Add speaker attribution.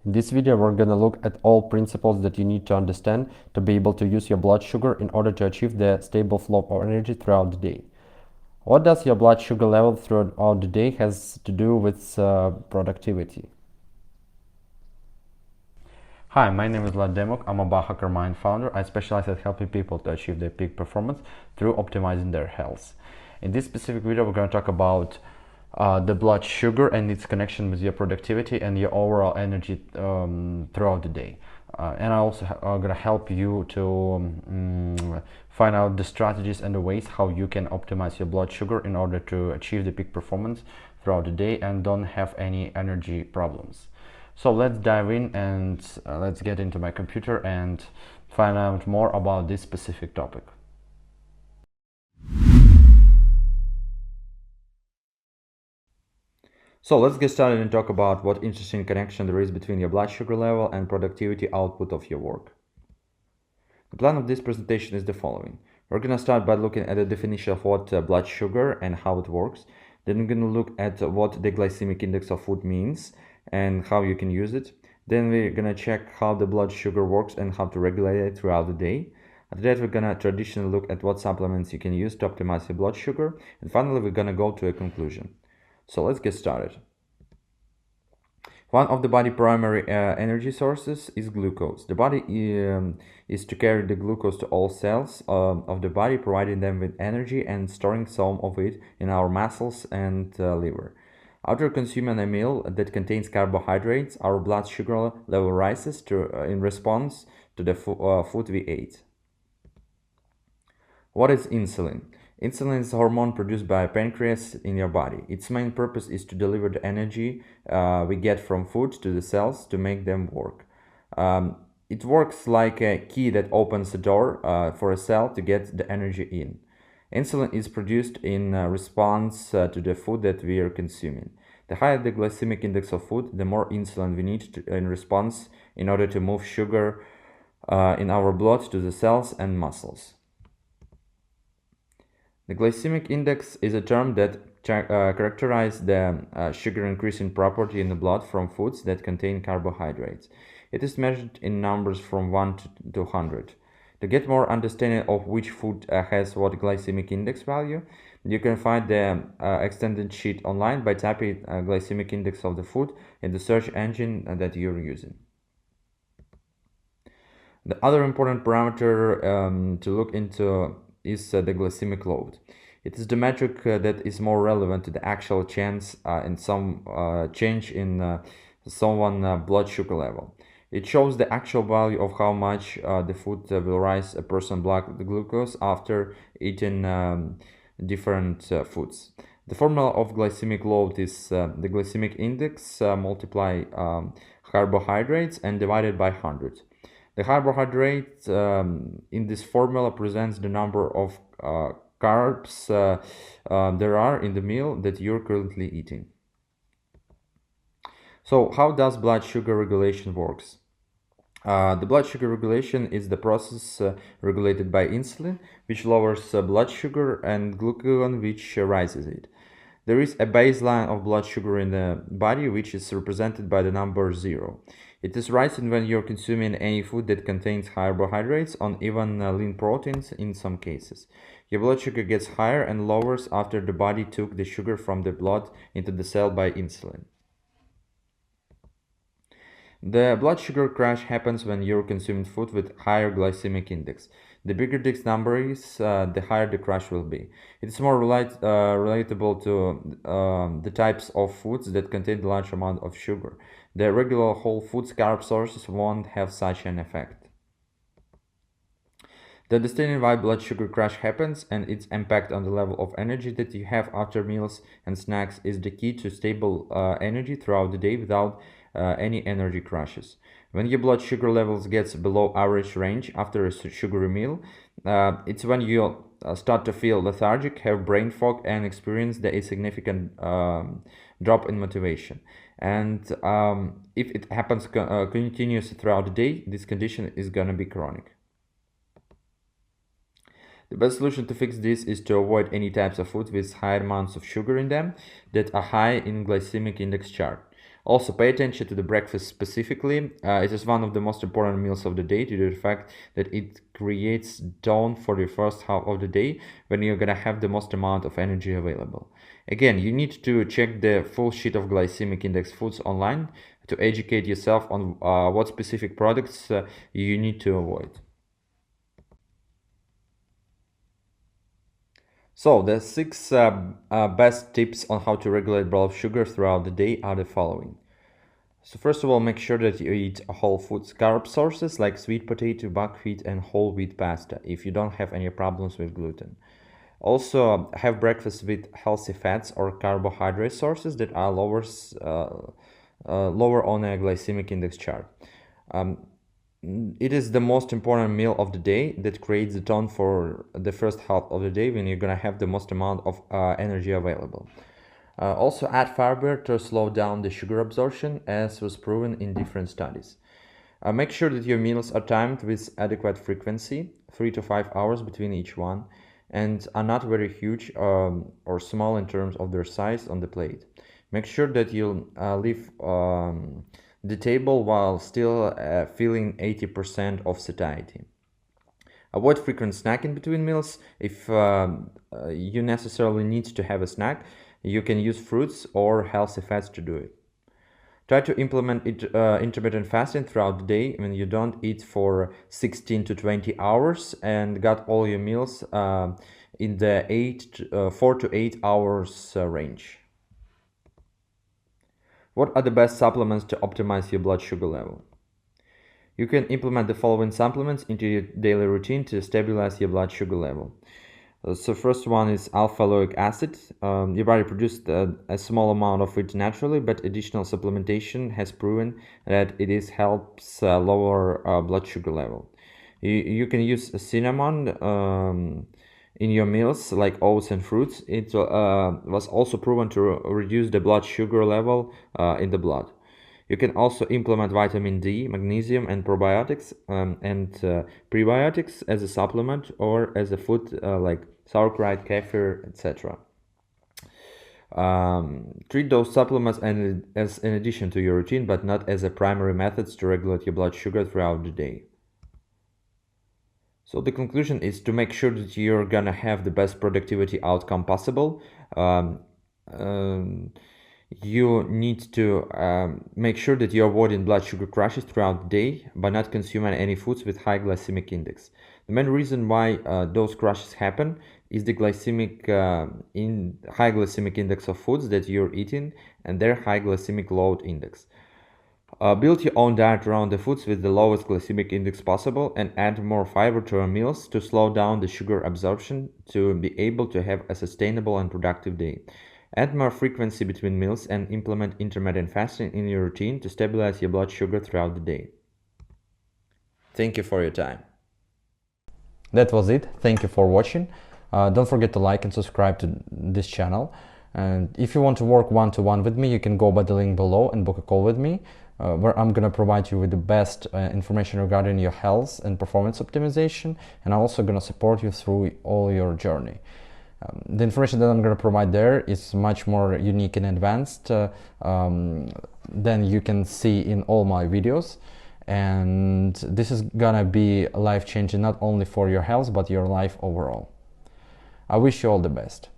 Speaker 1: In this video, we're going to look at all principles that you need to understand to be able to use your blood sugar in order to achieve the stable flow of energy throughout the day. What does your blood sugar level throughout the day has to do with productivity? Hi, my name is Vlad Demok. I'm a Biohacker Mind founder. I specialize at helping people to achieve their peak performance through optimizing their health. In this specific video, we're going to talk about the blood sugar and its connection with your productivity and your overall energy throughout the day. And I also going to help you to find out the strategies and the ways how you can optimize your blood sugar in order to achieve the peak performance throughout the day and don't have any energy problems. So let's dive in and let's get into my computer and find out more about this specific topic. So let's get started and talk about what interesting connection there is between your blood sugar level and productivity output of your work. The plan of this presentation is the following. We're going to start by looking at the definition of what blood sugar and how it works. Then we're going to look at what the glycemic index of food means and how you can use it. Then we're going to check how the blood sugar works and how to regulate it throughout the day. After that, we're going to traditionally look at what supplements you can use to optimize your blood sugar. And finally, we're going to go to a conclusion. So let's get started. One of the body's primary energy sources is glucose. The body is to carry the glucose to all cells of the body, providing them with energy and storing some of it in our muscles and liver. After consuming a meal that contains carbohydrates, our blood sugar level rises in response to the food we ate. What is insulin? Insulin is a hormone produced by pancreas in your body. Its main purpose is to deliver the energy we get from food to the cells to make them work. It works like a key that opens the door for a cell to get the energy in. Insulin is produced in response to the food that we are consuming. The higher the glycemic index of food, the more insulin we need in response in order to move sugar in our blood to the cells and muscles. The glycemic index is a term that characterizes the sugar increasing property in the blood from foods that contain carbohydrates. It is measured in numbers from 1 to 100. To get more understanding of which food has what glycemic index value, you can find the extended sheet online by typing glycemic index of the food in the search engine that you're using. The other important parameter to look into is the glycemic load. It is the metric that is more relevant to the actual change in someone's blood sugar level. It shows the actual value of how much the food will rise a person's blood glucose after eating different foods. The formula of glycemic load is the glycemic index multiply carbohydrates and divided by 100. The carbohydrate in this formula presents the number of carbs there are in the meal that you're currently eating. So how does blood sugar regulation works? The blood sugar regulation is the process regulated by insulin, which lowers blood sugar, and glucagon, which raises it. There is a baseline of blood sugar in the body, which is represented by the number 0. It is rising when you're consuming any food that contains carbohydrates or even lean proteins in some cases. Your blood sugar gets higher and lowers after the body took the sugar from the blood into the cell by insulin. The blood sugar crash happens when you're consuming food with higher glycemic index. The bigger this number is, the higher the crash will be. It's more relatable to the types of foods that contain a large amount of sugar. The regular whole foods carb sources won't have such an effect. The understanding why blood sugar crash happens and its impact on the level of energy that you have after meals and snacks is the key to stable energy throughout the day without any energy crashes. When your blood sugar levels gets below average range after a sugary meal, it's when you start to feel lethargic, have brain fog, and experience a significant drop in motivation. And if it happens continuously throughout the day, this condition is going to be chronic. The best solution to fix this is to avoid any types of food with high amounts of sugar in them that are high in glycemic index chart. Also, pay attention to the breakfast specifically. It is one of the most important meals of the day due to the fact that it creates dawn for the first half of the day when you're gonna have the most amount of energy available. Again, you need to check the full sheet of glycemic index foods online to educate yourself on what specific products you need to avoid. So the 6 best tips on how to regulate blood sugar throughout the day are the following. So first of all, make sure that you eat whole foods carb sources like sweet potato, buckwheat, and whole wheat pasta if you don't have any problems with gluten. Also, have breakfast with healthy fats or carbohydrate sources that are lower on a glycemic index chart. It is the most important meal of the day that creates the tone for the first half of the day when you're gonna have the most amount of energy available. Also add fiber to slow down the sugar absorption, as was proven in different studies. Make sure that your meals are timed with adequate frequency, 3 to 5 hours between each one, and are not very huge or small in terms of their size on the plate. Make sure that you leave the table while still feeling 80% of satiety. Avoid frequent snacking between meals. If you necessarily need to have a snack, you can use fruits or healthy fats to do it. Try to implement intermittent fasting throughout the day when you don't eat for 16 to 20 hours and got all your meals in the 4 to 8 hours range. What are the best supplements to optimize your blood sugar level? You can implement the following supplements into your daily routine to stabilize your blood sugar level. So first one is alpha-linoleic acid. Your body produced a small amount of it naturally, but additional supplementation has proven that it helps lower blood sugar level. You can use cinnamon in your meals like oats and fruits. It was also proven to reduce the blood sugar level in the blood. You can also implement vitamin D, magnesium, and probiotics and prebiotics as a supplement or as a food like sauerkraut, kefir, etc. Treat those supplements as in addition to your routine, but not as a primary methods to regulate your blood sugar throughout the day. So the conclusion is to make sure that you're gonna have the best productivity outcome possible. You need to make sure that you're avoiding blood sugar crashes throughout the day by not consuming any foods with high glycemic index. The main reason why those crashes happen is the high glycemic index of foods that you're eating and their high glycemic load index. Build your own diet around the foods with the lowest glycemic index possible and add more fiber to your meals to slow down the sugar absorption to be able to have a sustainable and productive day. Add more frequency between meals and implement intermittent fasting in your routine to stabilize your blood sugar throughout the day. Thank you for your time. That was it. Thank you for watching. Don't forget to like and subscribe to this channel. And if you want to work one-to-one with me, you can go by the link below and book a call with me, where I'm going to provide you with the best information regarding your health and performance optimization, and I'm also going to support you through all your journey. The information that I'm going to provide there is much more unique and advanced than you can see in all my videos, and this is gonna be life-changing not only for your health but your life overall. I wish you all the best.